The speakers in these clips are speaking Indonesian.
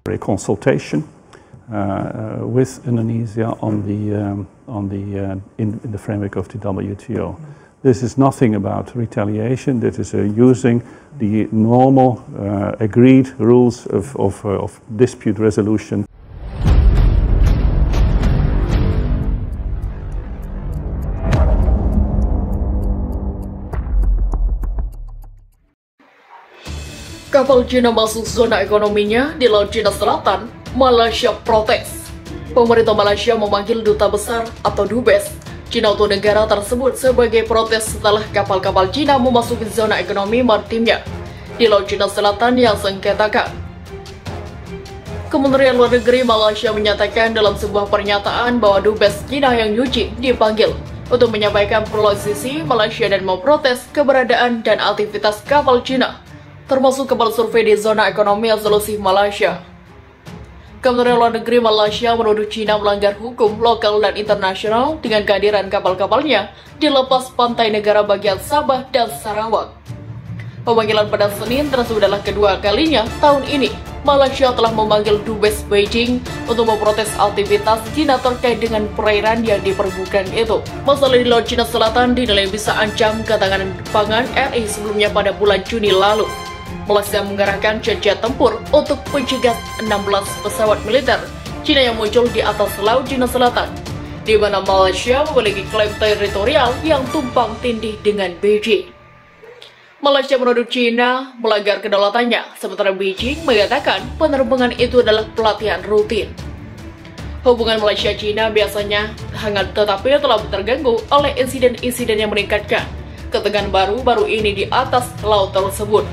A consultation with Indonesia in the framework of the WTO. This is nothing about retaliation. This is using the normal agreed rules of dispute resolution. Kapal Cina masuk zona ekonominya di Laut Cina Selatan, Malaysia protes. Pemerintah Malaysia memanggil Duta Besar atau Dubes Cina untuk negara tersebut sebagai protes setelah kapal-kapal Cina memasuki zona ekonomi maritimnya di Laut Cina Selatan yang sengketakan. Kementerian Luar Negeri Malaysia menyatakan dalam sebuah pernyataan bahwa Dubes Cina yang Yuji dipanggil untuk menyampaikan posisi Malaysia dan memprotes keberadaan dan aktivitas kapal Cina, termasuk kapal survei di zona ekonomi eksklusif Malaysia. Kementerian Luar Negeri Malaysia menuduh Cina melanggar hukum lokal dan internasional dengan kehadiran kapal-kapalnya di lepas pantai negara bagian Sabah dan Sarawak. Pemanggilan pada Senin tersebut adalah kedua kalinya tahun ini Malaysia telah memanggil Dubes Beijing untuk memprotes aktivitas Cina terkait dengan perairan yang diperbutkan itu. Masalah di Laut Cina Selatan dinilai bisa ancam ketahanan pangan RI sebelumnya pada bulan Juni lalu. Malaysia mengerahkan jet tempur untuk pencegat 16 pesawat militer Cina yang muncul di atas Laut Cina Selatan, di mana Malaysia memiliki klaim teritorial yang tumpang tindih dengan Beijing. Malaysia menuduh Cina melanggar kedaulatannya, sementara Beijing mengatakan penerbangan itu adalah pelatihan rutin. Hubungan Malaysia-Cina biasanya hangat tetapi telah terganggu oleh insiden-insiden yang meningkatkan ketegangan baru-baru ini di atas laut tersebut,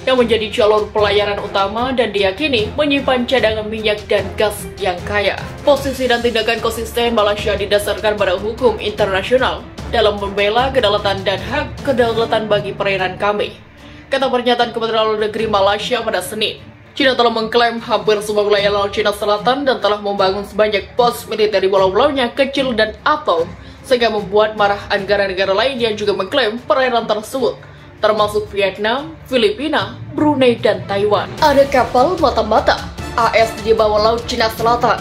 yang menjadi jalur pelayaran utama dan diyakini menyimpan cadangan minyak dan gas yang kaya. Posisi dan tindakan konsisten Malaysia didasarkan pada hukum internasional dalam membela kedaulatan dan hak kedaulatan bagi perairan kami, kata pernyataan Kementerian Luar Negeri Malaysia pada Senin. Cina telah mengklaim hampir semua wilayah Laut Cina Selatan dan telah membangun sebanyak pos militer di pulau-pulaunya kecil dan atol, sehingga membuat marah negara-negara lain yang juga mengklaim perairan tersebut, termasuk Vietnam, Filipina, Brunei, dan Taiwan. Ada kapal mata-mata AS di bawah Laut Cina Selatan.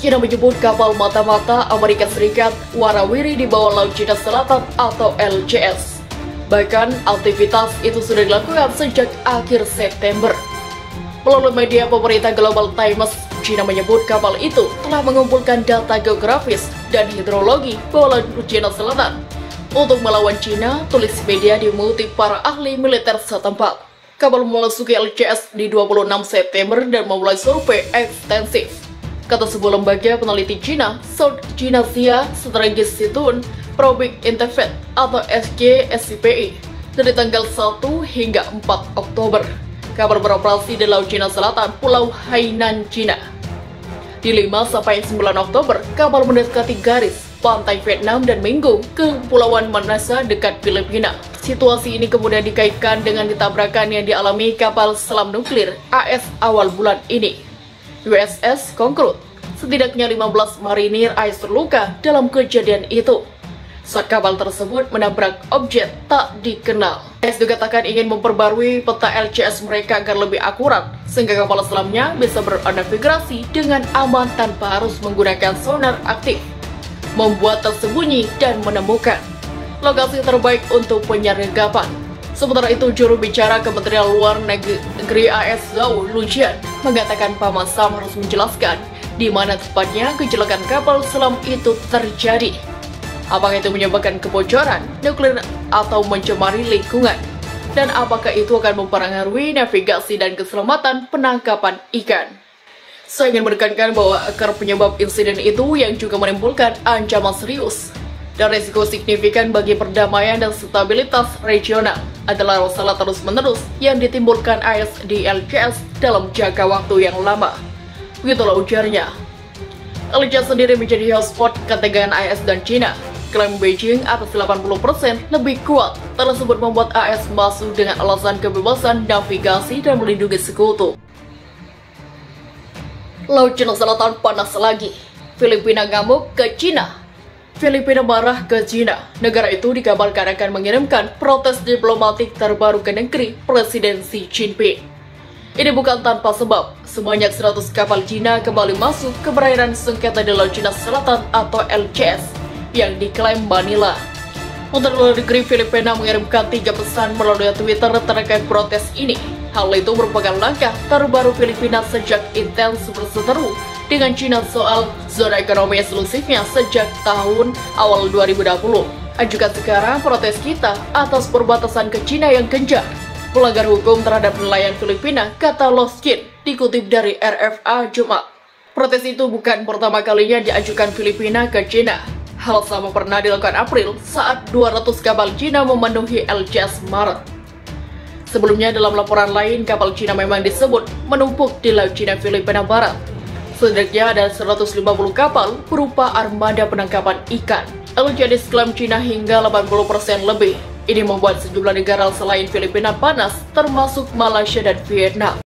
Cina menyebut kapal mata-mata Amerika Serikat warawiri di bawah Laut Cina Selatan atau LCS. Bahkan aktivitas itu sudah dilakukan sejak akhir September. Melalui media pemerintah Global Times, Cina menyebut kapal itu telah mengumpulkan data geografis dan hidrologi bawah Laut Cina Selatan. Untuk melawan Cina, tulis media dimutip para ahli militer setempat. Kapal memasuki LCS di 26 September dan memulai survei ekstensif, kata sebuah lembaga peneliti Cina, South China Sea Strategic Situn Probing Interfaith atau SCSCPI, dari tanggal 1 hingga 4 Oktober. Kapal beroperasi di Laut Cina Selatan, Pulau Hainan, Cina. Di 5-9 Oktober, kapal mendekati garis pantai Vietnam dan Minggu ke Kepulauan Manasa dekat Filipina. Situasi ini kemudian dikaitkan dengan ditabrakan yang dialami kapal selam nuklir AS awal bulan ini, USS Concorde. Setidaknya 15 marinir AS terluka dalam kejadian itu saat kapal tersebut menabrak objek tak dikenal. AS dikatakan ingin memperbarui peta LCS mereka agar lebih akurat, sehingga kapal selamnya bisa bernavigasi dengan aman tanpa harus menggunakan sonar aktif, membuat tersembunyi dan menemukan lokasi terbaik untuk penyergapan. Sementara itu, juru bicara Kementerian Luar Negeri AS Zhao Lujian mengatakan Paman Sam harus menjelaskan di mana tepatnya kecelakaan kapal selam itu terjadi. Apakah itu menyebabkan kebocoran nuklir atau mencemari lingkungan? Dan apakah itu akan mempengaruhi navigasi dan keselamatan penangkapan ikan? Saya ingin menekankan bahwa akar penyebab insiden itu yang juga menimbulkan ancaman serius dan risiko signifikan bagi perdamaian dan stabilitas regional adalah masalah terus-menerus yang ditimbulkan AS di LCS dalam jangka waktu yang lama. Begitulah ujarnya. LCS sendiri menjadi hotspot ketegangan AS dan Cina. Klaim Beijing atas 80% lebih kuat tersebut membuat AS masuk dengan alasan kebebasan navigasi dan melindungi sekutu. Laut Cina Selatan panas lagi. Filipina ngamuk ke Cina. Filipina marah ke Cina. Negara itu dikabarkan akan mengirimkan protes diplomatik terbaru ke negeri Presiden Xi Jinping. Ini bukan tanpa sebab, sebanyak 100 kapal Cina kembali masuk ke perairan sengketa di Laut Cina Selatan atau LCS yang diklaim Manila. Menteri Luar Negeri Filipina mengirimkan 3 pesan melalui Twitter terkait protes ini. Hal itu merupakan langkah terbaru Filipina sejak intens berseteru dengan Cina soal zona ekonomi eksklusifnya sejak tahun awal 2020. Ajukan sekarang protes kita atas perbatasan ke Cina yang gencar, pelanggar hukum terhadap nelayan Filipina, kata Loskin, dikutip dari RFA Jumat. Protes itu bukan pertama kalinya diajukan Filipina ke Cina. Hal sama pernah dilakukan April saat 200 kapal Cina memenuhi LCS Maret. Sebelumnya dalam laporan lain, kapal Cina memang disebut menumpuk di Laut Cina Filipina Barat. Setidaknya ada 150 kapal berupa armada penangkapan ikan. LCS diklaim Cina hingga 80% lebih. Ini membuat sejumlah negara selain Filipina panas, termasuk Malaysia dan Vietnam.